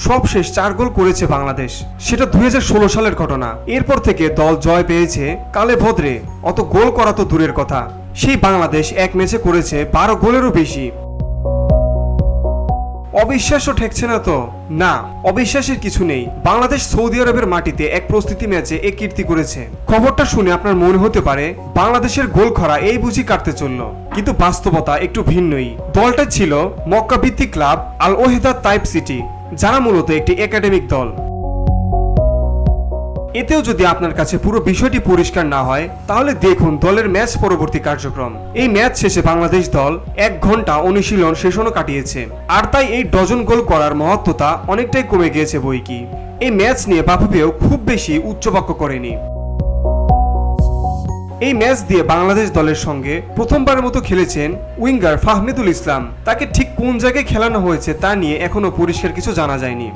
সবশেষ 4 গোল করেছে বাংলাদেশ। সেটা 2016 সালের ঘটনা। এরপর থেকে দল জয় পেয়েছে কালে ভদ্রে, অত গোল করা তো দূরের কথা। সেই বাংলাদেশ এক ম্যাচে করেছে 12 গোলেরও বেশি। অবিশ্বাস্য ঠেকছে না তো? না, অবিশ্বাসের কিছু নেই। বাংলাদেশ সৌদি আরবের মাটিতে এক প্রস্তুতি ম্যাচে এ কীর্তি করেছে। খবরটা শুনে আপনার মনে হতে পারে বাংলাদেশের গোল খরা এই বুঝি কাটতে চলল, কিন্তু বাস্তবতা একটু ভিন্নই। দলটা ছিল মক্কা ভিত্তিক ক্লাব আল ওহেদাদ তাইব সিটি, যারা মূলত একটি একাডেমিক দল। এতেও যদি আপনার কাছে পুরো বিষয়টি পরিষ্কার না হয়, তাহলে দেখুন দলের ম্যাচ পরবর্তী কার্যক্রম। এই ম্যাচ শেষে বাংলাদেশ দল 1 ঘন্টা অনুশীলন সেশনও কাটিয়েছে, আর তাই এই ডজন গোল করার মহত্বতা অনেকটাই কমে গিয়েছে বইকি। এই ম্যাচ নিয়ে বাফুফেও খুব বেশি উচ্চবাক্য করেনি। এই ম্যাচ দিয়ে বাংলাদেশ দলের সঙ্গে প্রথমবারের মতো খেলেছেন উইঙ্গার ফাহমিদুল ইসলাম। তাকে ঠিক কোন জায়গায় খেলানো হয়েছে তা নিয়ে এখনো পরিষ্কার কিছু জানা যায়নি।